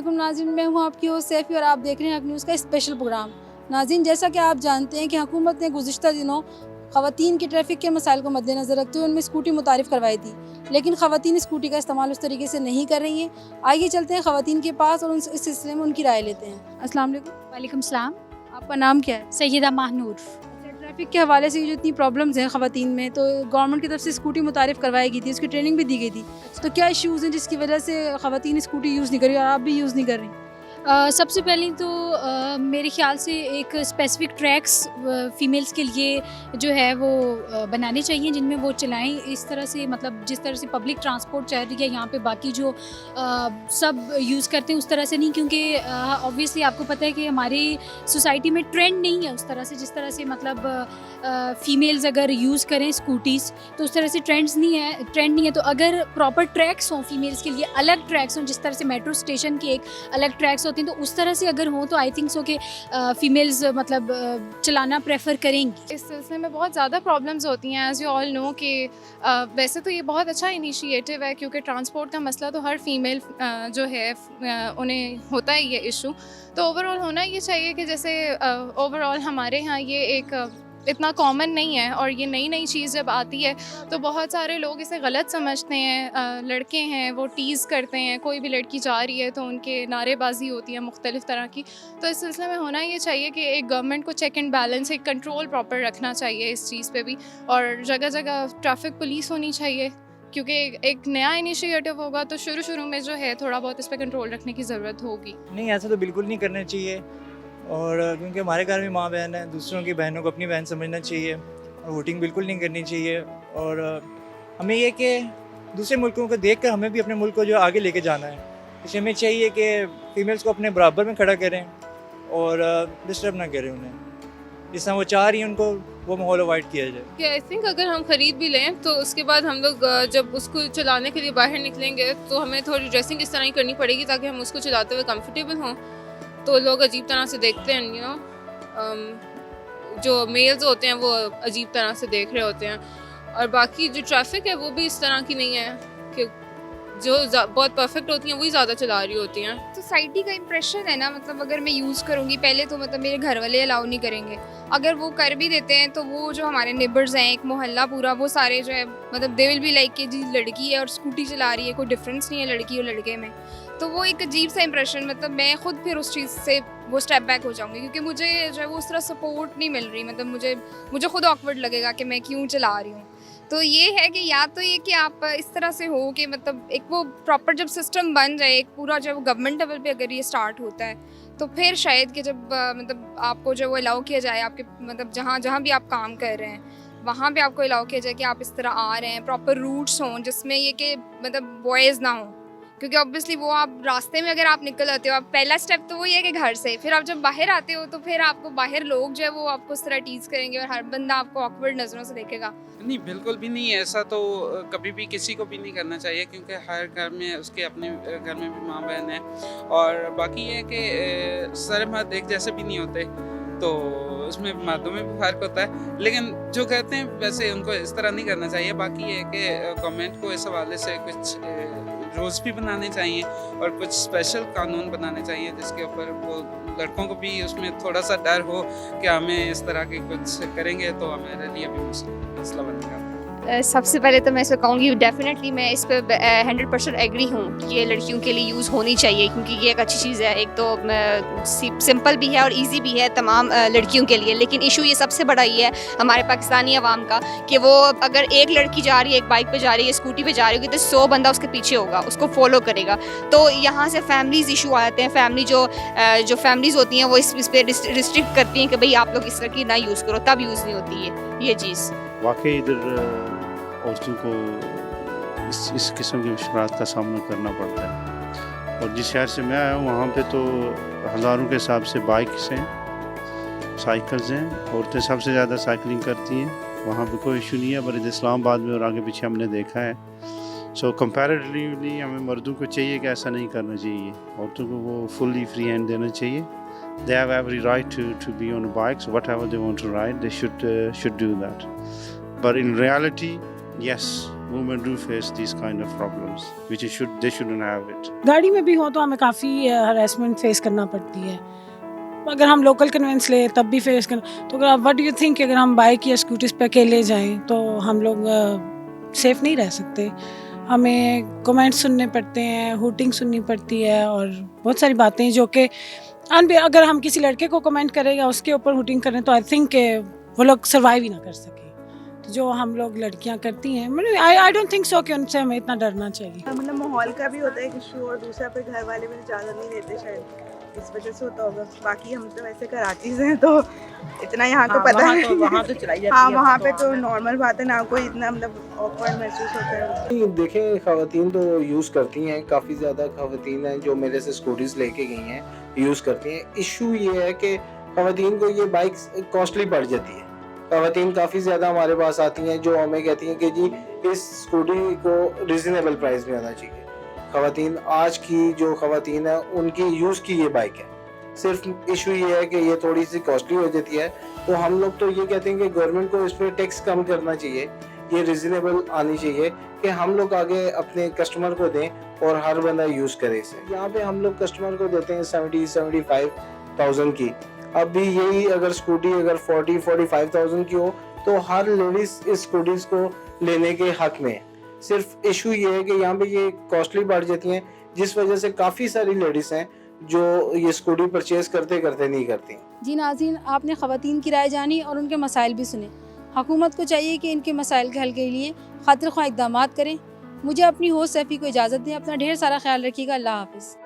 वालेकुम नाज़रीन, मैं हूँ आपकी होस्ट सैफ़ी और आप देख रहे हैं हक न्यूज़ का स्पेशल प्रोग्राम। नाज़रीन, जैसा कि आप जानते हैं कि हुकूमत ने गुज़िश्ता दिनों ख़वातीन के ट्रैफ़िक के मसाइल को मद्देनज़र रखते हुए उनमें स्कूटी मुतारिफ़ करवाई थी, लेकिन ख़वातीन स्कूटी का इस्तेमाल उस तरीके से नहीं कर रही हैं। आइए चलते हैं ख़वातीन के पास और इस सिलसिले में उनकी राय लेते हैं। अस्सलाम वालेकुम। वालेकुम सलाम। आपका नाम क्या है? सैयदा माहनूर। अच्छा, ट्रैफ़िक के हवाले से ये जो इतनी प्रॉब्लम्स हैं ख़वातीन में, तो गवर्नमेंट की तरफ से स्कूटी मुतारिफ़ करवाई गई थी, उसकी ट्रेनिंग भी दी गई थी। तो क्या इश्यूज़ हैं जिसकी वजह से ख़वातीन स्कूटी यूज़ नहीं कर रही और आप भी यूज़ नहीं कर रही? सबसे पहले तो मेरे ख़्याल से एक स्पेसिफ़िक ट्रैक्स फ़ीमेल्स के लिए जो है वो बनाने चाहिए जिनमें वो चलाएँ इस तरह से, मतलब जिस तरह से पब्लिक ट्रांसपोर्ट चल रही है यहाँ पे बाकी जो सब यूज़ करते हैं उस तरह से नहीं, क्योंकि ऑब्वियसली आपको पता है कि हमारी सोसाइटी में ट्रेंड नहीं है उस तरह से, जिस तरह से मतलब फ़ीमेल्स अगर यूज़ करें स्कूटीज़ तो उस तरह से ट्रेंड नहीं है। तो अगर प्रॉपर ट्रैक्स हों फ़ीमेल्स के लिए, अलग ट्रैक्स हों, जिस तरह से मेट्रो स्टेशन के एक अलग ट्रैक्स होती हैं, तो उस तरह से अगर हो तो आई थिंक सो कि फ़ीमेल्स मतलब चलाना प्रेफर करेंगी। इस सिलसिले में बहुत ज़्यादा प्रॉब्लम्स होती हैं, एज़ यू ऑल नो कि वैसे तो ये बहुत अच्छा इनिशिएटिव है क्योंकि ट्रांसपोर्ट का मसला तो हर फीमेल जो है उन्हें होता है ये इशू। तो ओवरऑल होना ये चाहिए कि जैसे ओवरऑल हमारे यहाँ ये एक इतना कॉमन नहीं है और ये नई नई चीज़ जब आती है तो बहुत सारे लोग इसे गलत समझते हैं। लड़के हैं वो टीज़ करते हैं, कोई भी लड़की जा रही है तो उनके नारेबाजी होती है मुख्तलिफ़ तरह की। तो इस सिलसिले में होना ये चाहिए कि एक गवर्नमेंट को चेक एंड बैलेंस, एक कंट्रोल प्रॉपर रखना चाहिए इस चीज़ पे भी, और जगह जगह ट्रैफिक पुलिस होनी चाहिए क्योंकि एक नया इनिशिएटिव होगा तो शुरू में जो है थोड़ा बहुत इस पर कंट्रोल रखने की ज़रूरत होगी। नहीं, ऐसा तो बिल्कुल नहीं करना चाहिए। और क्योंकि हमारे घर में माँ बहन है, दूसरों की बहनों को अपनी बहन समझना चाहिए और वोटिंग बिल्कुल नहीं करनी चाहिए। और हमें ये कि दूसरे मुल्कों को देखकर हमें भी अपने मुल्क को जो आगे लेके जाना है, इसलिए हमें चाहिए कि फ़ीमेल्स को अपने बराबर में खड़ा करें और डिस्टर्ब ना करें उन्हें, जिस तरह वो चाह रही हैं उनको वो माहौल अवॉइड किया जाए। कि आई थिंक अगर हम ख़रीद भी लें तो उसके बाद हम लोग जब उसको चलाने के लिए बाहर निकलेंगे तो हमें थोड़ी ड्रेसिंग इस तरह की करनी पड़ेगी ताकि हम उसको चलाते हुए कंफर्टेबल हों। तो लोग अजीब तरह से देखते हैं, यू नो, जो मेल्स होते हैं वो अजीब तरह से देख रहे होते हैं। और बाकी जो ट्रैफिक है वो भी इस तरह की नहीं है कि जो बहुत परफेक्ट होती हैं वही ज़्यादा चला रही होती हैं। सोसाइटी का इम्प्रेशन है ना, मतलब अगर मैं यूज़ करूँगी पहले तो मतलब मेरे घर वाले अलाउ नहीं करेंगे, अगर वो कर भी देते हैं तो वो जो हमारे नेबर्स हैं, एक मोहल्ला पूरा, वो सारे जो है मतलब दे विल बी लाइक कि जी लड़की है और स्कूटी चला रही है, कोई डिफरेंस नहीं है लड़की और लड़के में। तो वो एक अजीब सा इंप्रेशन, मतलब मैं खुद फिर उस चीज़ से वो स्टेप बैक हो जाऊँगी क्योंकि मुझे जो है वो उस तरह सपोर्ट नहीं मिल रही, मतलब मुझे खुद ऑकवर्ड लगेगा कि मैं क्यों चला रही हूँ। तो ये है कि या तो ये कि आप इस तरह से हो कि मतलब एक वो प्रॉपर जब सिस्टम बन जाए, एक पूरा जब गवर्नमेंट लेवल पे अगर ये स्टार्ट होता है तो फिर शायद कि जब मतलब आपको जो वो अलाउ किया जाए, आपके मतलब जहाँ भी आप काम कर रहे हैं वहाँ पे आपको अलाउ किया जाए कि आप इस तरह आ रहे हैं, प्रॉपर रूट्स हों जिसमें ये कि मतलब बॉयज़ ना हों, क्योंकि ऑब्वियसली वो आप रास्ते में अगर आप निकल आते हो, आप पहला स्टेप तो वही है कि घर से, फिर आप जब बाहर आते हो तो फिर आपको बाहर लोग जो है वो आपको इस तरह टीज़ करेंगे और हर बंदा आपको ऑकवर्ड नज़रों से देखेगा। नहीं, बिल्कुल भी नहीं, ऐसा तो कभी भी किसी को भी नहीं करना चाहिए क्योंकि हर घर में उसके अपने घर में भी माँ बहन है। और बाकी ये है कि सारे मर्द एक जैसे भी नहीं होते, तो उसमें मर्दों में भी फ़र्क होता है, लेकिन जो कहते हैं वैसे उनको इस तरह नहीं करना चाहिए। बाकी ये है कि गवर्नमेंट को इस हवाले से कुछ रूल्स भी बनाने चाहिए और कुछ स्पेशल कानून बनाने चाहिए जिसके ऊपर वो लड़कों को भी उसमें थोड़ा सा डर हो कि हमें इस तरह के कुछ करेंगे तो हमारे लिए भी मसला बनेगा। सबसे पहले तो मैं इसको कहूँगी डेफिनेटली मैं इस पर 100% एग्री हूँ कि ये लड़कियों के लिए यूज़ होनी चाहिए क्योंकि ये एक अच्छी चीज़ है। एक तो सिंपल भी है और इजी भी है तमाम लड़कियों के लिए, लेकिन इशू ये सबसे बड़ा ये है हमारे पाकिस्तानी अवाम का कि वो अगर एक लड़की जा रही है, एक बाइक पे जा रही है, स्कूटी पे जा रही होगी तो 100 बंदा उसके पीछे होगा, उसको फॉलो करेगा। तो यहाँ से फैमिलीज़ इशू आ जाते हैं। फैमिली जो फैमिलीज़ होती हैं वो इस पर रिस्ट्रिक्ट करती हैं कि भाई आप लोग इस तरह की ना यूज़ करो, तब यूज़ नहीं होती है ये चीज़। वाकई इधर औरतों को इस किस्म की मुश्किलात का सामना करना पड़ता है। और जिस शहर से मैं आया हूँ वहाँ पे तो हज़ारों के हिसाब से बाइक्स हैं, साइकिल्स हैं, औरतें सबसे ज़्यादा साइकिलिंग करती हैं, वहाँ पे कोई इशू नहीं है। पर इस्लामाबाद में और आगे पीछे हमने देखा है। सो कंपैरेटिवली हमें मर्दों को चाहिए कि ऐसा नहीं करना चाहिए, औरतों को वो फुल्ली फ्री हैंड देना चाहिए। They have every right to be on bikes, whatever they want to ride, they should do that. But in reality, yes, women do face these kind of problems, which they shouldn't have it. गाड़ी में भी हो तो हमें काफ़ी harassment face करना पड़ती है। अगर हम लोकल कन्वेंस ले तब भी फेस करना, तो अगर व्हाट डू यू थिंक अगर हम बाइक या स्कूटीज पे अकेले जाएं तो हम लोग सेफ नहीं रह सकते। हमें कमेंट सुनने पड़ते हैं, हूटिंग सुननी पड़ती है और बहुत सारी बातें जो कि अगर हम किसी लड़के को कमेंट करें या उसके ऊपर हूटिंग करें तो आई थिंक वो लोग सर्वाइव ही ना कर सकें। तो जो हम लोग लड़कियां करती हैं, मतलब आई डोंट थिंक सो कि उनसे हमें इतना डरना चाहिए। मतलब माहौल का भी होता है इशू, और दूसरा पे घर वाले भी इजाज़त नहीं देते, शायद इस वजह से होता होगा। बाकी हम तो वैसे कराची से हैं तो इतना यहाँ को पता है। वहाँ तो चलाई जाती है। हाँ, वहाँ पे तो नॉर्मल बात है ना, कोई इतना मतलब ऑकवर्ड महसूस होता है। देखें, ख़वातीन तो यूज़ करती हैं, काफ़ी ज़्यादा ख़वातीन हैं जो मेरे से स्कूटीज़ लेके गई हैं, यूज़ करती हैं। इशू ये है कि ख़वातीन को ये बाइक्स कॉस्टली पड़ जाती है। ख़वातीन काफ़ी ज़्यादा हमारे पास आती हैं जो हमें कहती हैं कि जी इस स्कूटी को रिजनेबल प्राइस में आना चाहिए। ख़वातीन आज की जो ख़वातीन है उनकी यूज़ की ये बाइक है, सिर्फ इशू ये है कि ये थोड़ी सी कॉस्टली हो जाती है। तो हम लोग तो ये कहते हैं कि गवर्नमेंट को इस पर टैक्स कम करना चाहिए, ये रिजनेबल आनी चाहिए कि हम लोग आगे अपने कस्टमर को दें और हर बंदा यूज़ करे इसे। यहाँ पे हम लोग कस्टमर को देते हैं 70-75,000 की। अब भी यही अगर स्कूटी अगर 40-45,000 की हो तो हर लेडीज़ इस स्कूटीज़ को लेने के हक में है। सिर्फ इशू ये है कि यहाँ पे ये कॉस्टली बढ़ जाती हैं, जिस वजह से काफ़ी सारी लेडीज़ हैं जो ये स्कूटी परचेज़ करते करते नहीं करती। जी नाज़रीन, आपने ख़वातीन की राय जानी और उनके मसाइल भी सुने। हुकूमत को चाहिए कि इनके मसाइल के हल के लिए खातिर ख्वाह इक़दामात करें। मुझे अपनी होस्ट सैफ़ी को इजाज़त दें। अपना ढेर सारा ख्याल रखिएगा। अल्लाह हाफ़िज़।